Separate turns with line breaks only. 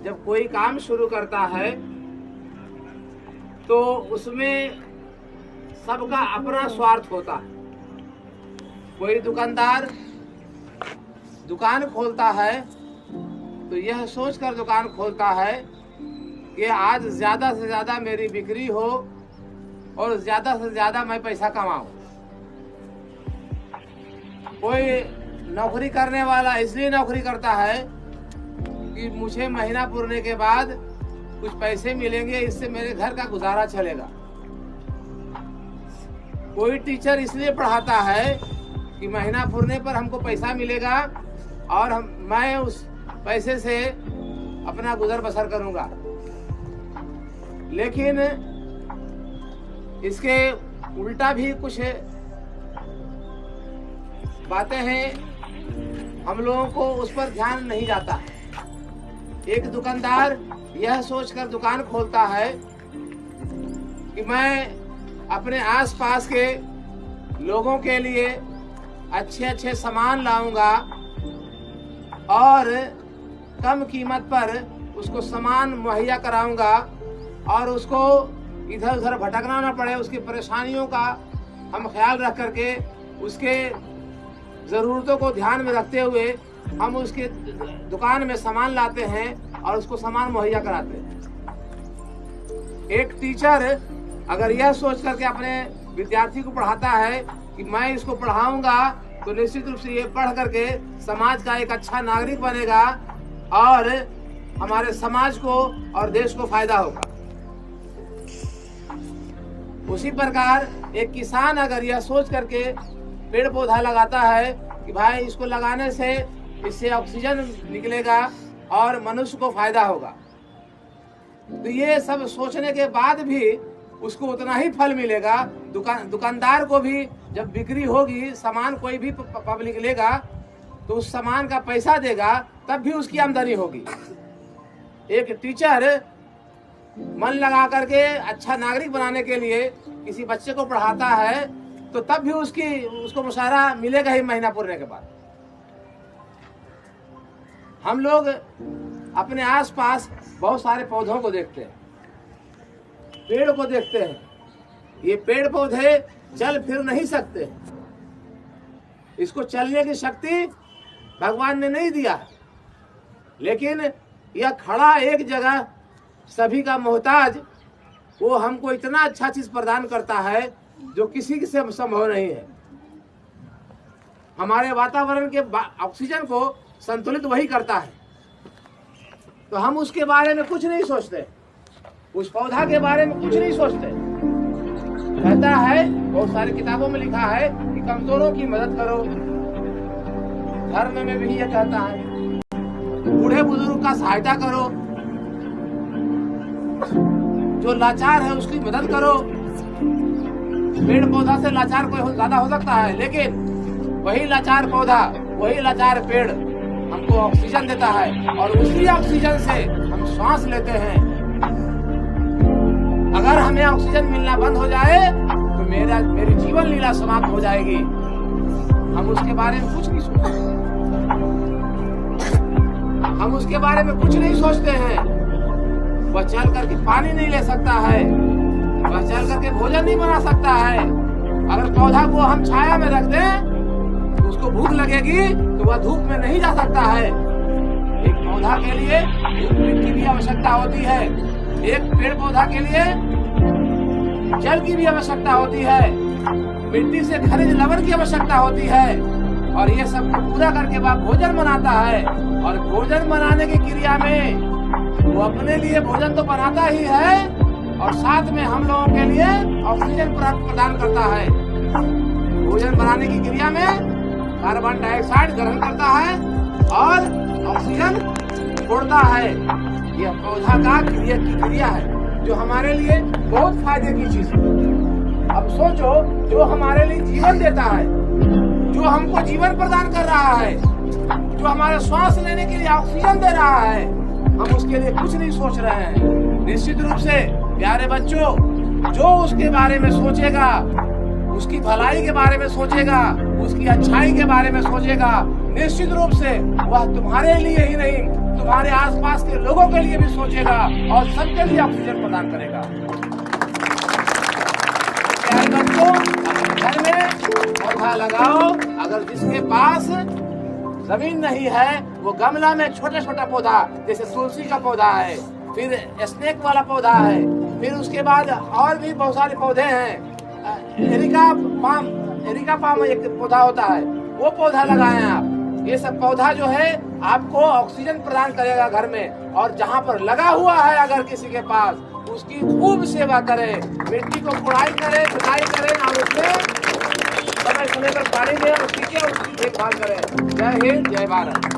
जब कोई काम शुरू करता है तो उसमें सबका अपना स्वार्थ होता है। कोई दुकानदार दुकान खोलता है तो यह सोचकर दुकान खोलता है कि आज ज़्यादा से ज़्यादा मेरी बिक्री हो और ज़्यादा से ज़्यादा मैं पैसा कमाऊं। कोई नौकरी करने वाला इसलिए नौकरी करता है कि मुझे महीना पूरने के बाद कुछ पैसे मिलेंगे, इससे मेरे घर का गुजारा चलेगा। कोई टीचर इसलिए पढ़ाता है कि महीना पूरने पर हमको पैसा मिलेगा और मैं उस पैसे से अपना गुजर बसर करूंगा। लेकिन इसके उल्टा भी कुछ बातें हैं, हम लोगों को उस पर ध्यान नहीं जाता। एक दुकानदार यह सोचकर दुकान खोलता है कि मैं अपने आसपास के लोगों के लिए अच्छे अच्छे सामान लाऊंगा और कम कीमत पर उसको सामान मुहैया कराऊंगा और उसको इधर उधर भटकना ना पड़े। उसकी परेशानियों का हम ख्याल रख करके उसके ज़रूरतों को ध्यान में रखते हुए हम उसके दुकान में सामान लाते हैं और उसको सामान मुहैया कराते हैं। एक टीचर अगर यह सोच करके अपने विद्यार्थी को पढ़ाता है कि मैं इसको पढ़ाऊंगा तो निश्चित रूप से ये पढ़ करके समाज का एक अच्छा नागरिक बनेगा और हमारे समाज को और देश को फायदा होगा। उसी प्रकार एक किसान अगर यह सोच करके पेड़ पौधा लगाता है कि भाई इसको लगाने से इससे ऑक्सीजन निकलेगा और मनुष्य को फायदा होगा, तो ये सब सोचने के बाद भी उसको उतना ही फल मिलेगा। दुकानदार को भी जब बिक्री होगी, सामान कोई भी पब्लिक लेगा तो उस सामान का पैसा देगा, तब भी उसकी आमदनी होगी। एक टीचर मन लगा करके अच्छा नागरिक बनाने के लिए किसी बच्चे को पढ़ाता है तो तब भी उसको मुशाहरा मिलेगा ही महीना पूरने के बाद। हम लोग अपने आसपास बहुत सारे पौधों को देखते हैं, पेड़ को देखते हैं। ये पेड़ पौधे चल फिर नहीं सकते, इसको चलने की शक्ति भगवान ने नहीं दिया, लेकिन यह खड़ा एक जगह सभी का मोहताज, वो हमको इतना अच्छा चीज प्रदान करता है जो किसी से संभव नहीं है। हमारे वातावरण के ऑक्सीजन को संतुलित वही करता है, तो हम उसके बारे में कुछ नहीं सोचते, उस पौधा के बारे में कुछ नहीं सोचते। कहता है, बहुत सारी किताबों में लिखा है कि कमजोरों की मदद करो। धर्म में भी यह कहता है, बूढ़े बुजुर्ग का सहायता करो, जो लाचार है उसकी मदद करो। पेड़ पौधा से लाचार कोई ज्यादा हो सकता है, लेकिन वही लाचार पौधा, वही लाचार पेड़ हमको ऑक्सीजन देता है और उसी ऑक्सीजन से हम सांस लेते हैं। अगर हमें ऑक्सीजन मिलना बंद हो जाए तो मेरी जीवन लीला समाप्त हो जाएगी। हम उसके बारे में कुछ नहीं सोचते, हम उसके बारे में कुछ नहीं सोचते हैं। वह चल करके पानी नहीं ले सकता है, वह चल करके भोजन नहीं बना सकता है। अगर पौधा को हम छाया में रख दें तो उसको भूख लगेगी तो वह धूप में नहीं जा सकता है। एक पौधा के लिए धूप की भी आवश्यकता होती है, एक पेड़ पौधा के लिए जल की भी आवश्यकता होती है, मिट्टी से खनिज लवण की आवश्यकता होती है, और ये सब पूरा करके वह भोजन बनाता है। और भोजन बनाने की क्रिया में वो अपने लिए भोजन तो बनाता ही है और साथ में हम लोगों के लिए ऑक्सीजन प्रदान करता है। भोजन बनाने की क्रिया में कार्बन डाइऑक्साइड ग्रहण करता है और ऑक्सीजन छोड़ता है। यह पौधा का क्रिया है जो हमारे लिए बहुत फायदे की चीज है। अब सोचो, जो हमारे लिए जीवन देता है, जो हमको जीवन प्रदान कर रहा है, जो हमारे श्वास लेने के लिए ऑक्सीजन दे रहा है, हम उसके लिए कुछ नहीं सोच रहे हैं। निश्चित रूप से प्यारे बच्चों, जो उसके बारे में सोचेगा, उसकी भलाई के बारे में सोचेगा, उसकी अच्छाई के बारे में सोचेगा, निश्चित रूप से वह तुम्हारे लिए ही नहीं तुम्हारे आसपास के लोगों के लिए भी सोचेगा और सबके लिए ऑक्सीजन प्रदान करेगा। प्यारे बच्चों, अपने घर में पौधा लगाओ। अगर जिसके पास जमीन नहीं है वो गमला में छोटा छोटा पौधा, जैसे तुलसी का पौधा है, फिर स्नेक वाला पौधा है, फिर उसके बाद और भी बहुत सारे पौधे हैं। एरिका पाम एक पौधा होता है, वो पौधा लगाएं आप। ये सब पौधा जो है आपको ऑक्सीजन प्रदान करेगा घर में। और जहाँ पर लगा हुआ है अगर किसी के पास, उसकी खूब सेवा करें, मिट्टी को कुड़ाई करें, जुताई करें और उसमें समय समय पर पानी दें और उसकी देखभाल करें। जय हिंद, जय भारत।